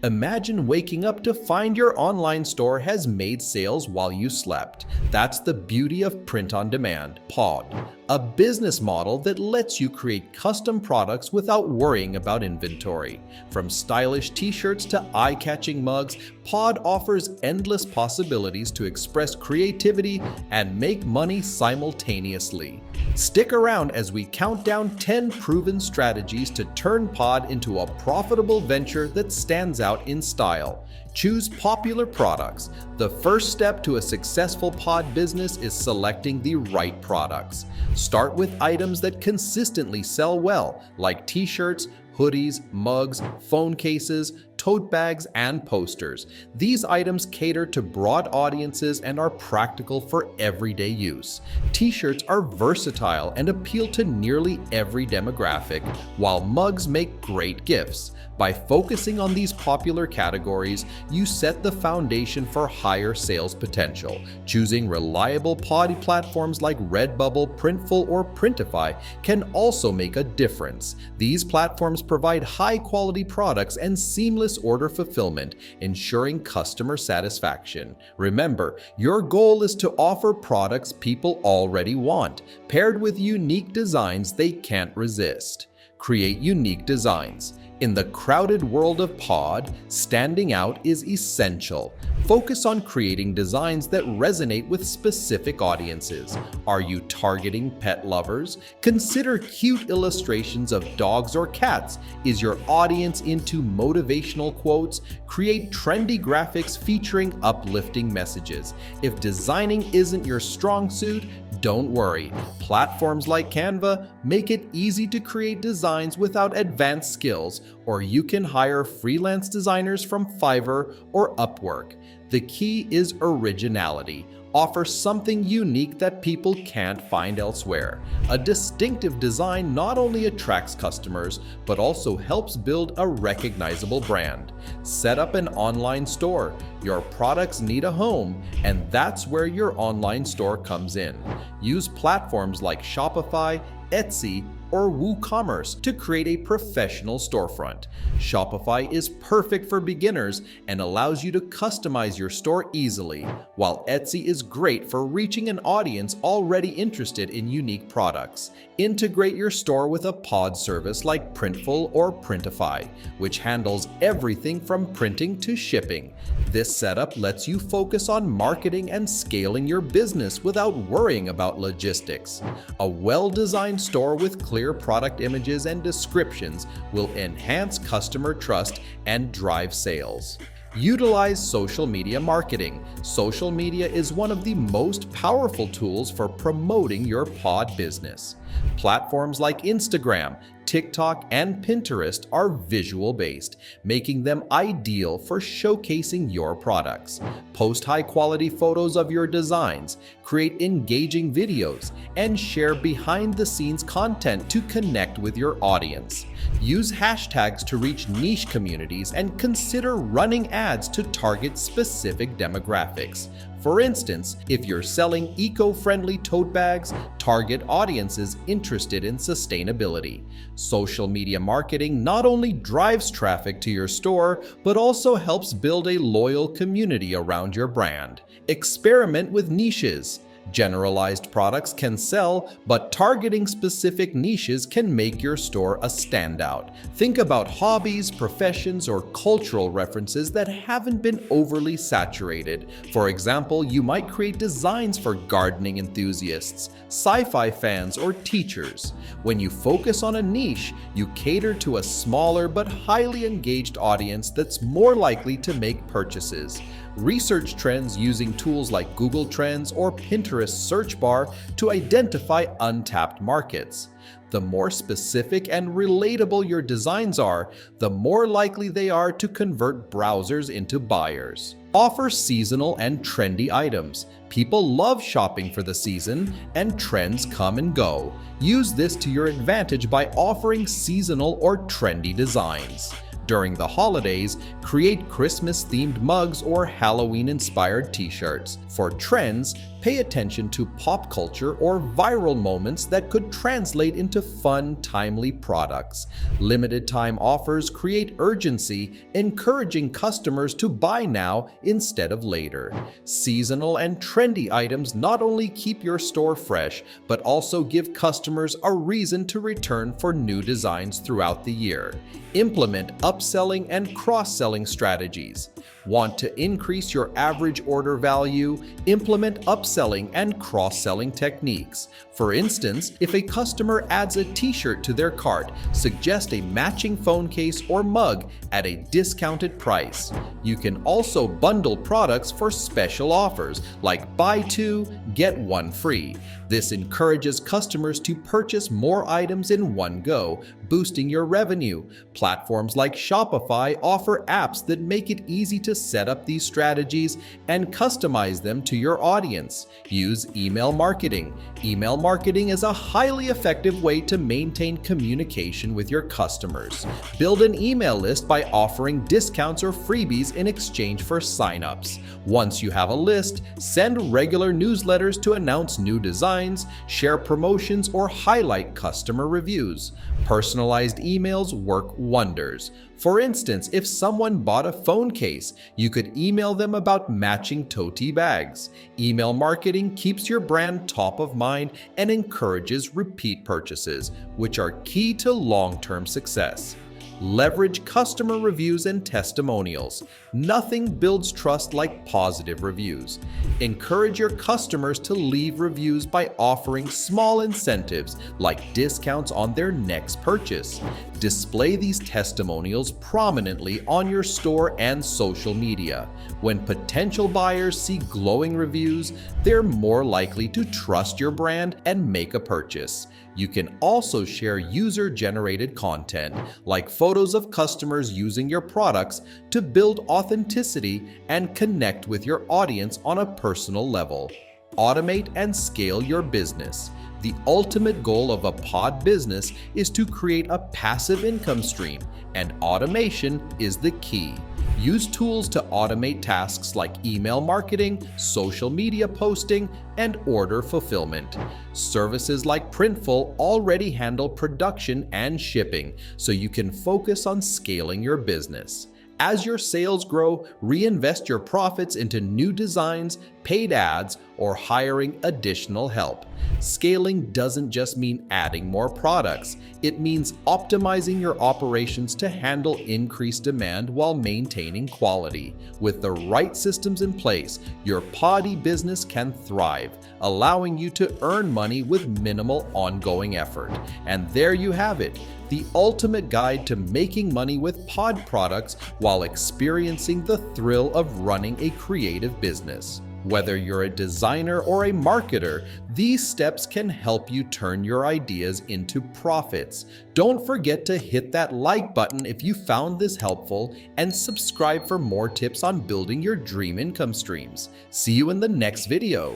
Imagine waking up to find your online store has made sales while you slept. That's the beauty of print on demand, POD, a business model that lets you create custom products without worrying about inventory. From stylish t-shirts to eye-catching mugs, POD offers endless possibilities to express creativity and make money simultaneously. Stick around as we count down 10 proven strategies to turn POD into a profitable venture that stands out in style. Choose popular products. The first step to a successful POD business is selecting the right products. Start with items that consistently sell well, like t-shirts, hoodies, mugs, phone cases, tote bags, and posters. These items cater to broad audiences and are practical for everyday use. T-shirts are versatile and appeal to nearly every demographic, while mugs make great gifts. By focusing on these popular categories, you set the foundation for higher sales potential. Choosing reliable POD platforms like Redbubble, Printful, or Printify can also make a difference. These platforms provide high-quality products and seamless order fulfillment, ensuring customer satisfaction. Remember, your goal is to offer products people already want, paired with unique designs they can't resist. Create unique designs. In the crowded world of POD, standing out is essential. Focus on creating designs that resonate with specific audiences. Are you targeting pet lovers? Consider cute illustrations of dogs or cats. Is your audience into motivational quotes? Create trendy graphics featuring uplifting messages. If designing isn't your strong suit, don't worry. Platforms like Canva make it easy to create designs without advanced skills, or you can hire freelance designers from Fiverr or Upwork. The key is originality. Offer something unique that people can't find elsewhere. A distinctive design not only attracts customers, but also helps build a recognizable brand. Set up an online store. Your products need a home, and that's where your online store comes in. Use platforms like Shopify, Etsy, or WooCommerce to create a professional storefront. Shopify is perfect for beginners and allows you to customize your store easily, while Etsy is great for reaching an audience already interested in unique products. Integrate your store with a POD service like Printful or Printify, which handles everything from printing to shipping. This setup lets you focus on marketing and scaling your business without worrying about logistics. A well-designed store with clear product images and descriptions will enhance customer trust and drive sales. Utilize social media marketing. Social media is one of the most powerful tools for promoting your POD business. Platforms like Instagram, TikTok, and Pinterest are visual-based, making them ideal for showcasing your products. Post high-quality photos of your designs, create engaging videos, and share behind-the-scenes content to connect with your audience. Use hashtags to reach niche communities and consider running ads to target specific demographics. For instance, if you're selling eco-friendly tote bags, target audiences interested in sustainability. Social media marketing not only drives traffic to your store, but also helps build a loyal community around your brand. Experiment with niches. Generalized products can sell, but targeting specific niches can make your store a standout. Think about hobbies, professions, or cultural references that haven't been overly saturated. For example, you might create designs for gardening enthusiasts, sci-fi fans, or teachers. When you focus on a niche, you cater to a smaller but highly engaged audience that's more likely to make purchases. Research trends using tools like Google Trends or Pinterest search bar to identify untapped markets. The more specific and relatable your designs are, the more likely they are to convert browsers into buyers. Offer seasonal and trendy items. People love shopping for the season, and trends come and go. Use this to your advantage by offering seasonal or trendy designs. During the holidays, create Christmas-themed mugs or Halloween-inspired t-shirts. For trends, pay attention to pop culture or viral moments that could translate into fun, timely products. Limited-time offers create urgency, encouraging customers to buy now instead of later. Seasonal and trendy items not only keep your store fresh, but also give customers a reason to return for new designs throughout the year. Implement upselling and cross-selling strategies. Want to increase your average order value? Implement upselling and cross-selling techniques. For instance, if a customer adds a t-shirt to their cart, suggest a matching phone case or mug at a discounted price. You can also bundle products for special offers, like buy two, get one free. This encourages customers to purchase more items in one go, boosting your revenue. Platforms like Shopify offer apps that make it easy to set up these strategies and customize them to your audience. Use email marketing. Email marketing is a highly effective way to maintain communication with your customers. Build an email list by offering discounts or freebies in exchange for signups. Once you have a list, send regular newsletters to announce new designs, share promotions, or highlight customer reviews. Personalized emails work wonders. For instance, if someone bought a phone case, you could email them about matching tote bags. Email marketing keeps your brand top of mind and encourages repeat purchases, which are key to long-term success. Leverage customer reviews and testimonials. Nothing builds trust like positive reviews. Encourage your customers to leave reviews by offering small incentives like discounts on their next purchase. Display these testimonials prominently on your store and social media. When potential buyers see glowing reviews, they're more likely to trust your brand and make a purchase. You can also share user-generated content, like photos of customers using your products, to build authenticity and connect with your audience on a personal level. Automate and scale your business. The ultimate goal of a pod business is to create a passive income stream, and automation is the key. Use tools to automate tasks like email marketing, social media posting, and order fulfillment. Services like Printful already handle production and shipping, so you can focus on scaling your business. As your sales grow, reinvest your profits into new designs, paid ads, or hiring additional help. Scaling doesn't just mean adding more products. It means optimizing your operations to handle increased demand while maintaining quality. With the right systems in place, your Poddy business can thrive, allowing you to earn money with minimal ongoing effort. And there you have it, the ultimate guide to making money with pod products while experiencing the thrill of running a creative business. Whether you're a designer or a marketer, these steps can help you turn your ideas into profits. Don't forget to hit that like button if you found this helpful and subscribe for more tips on building your dream income streams. See you in the next video.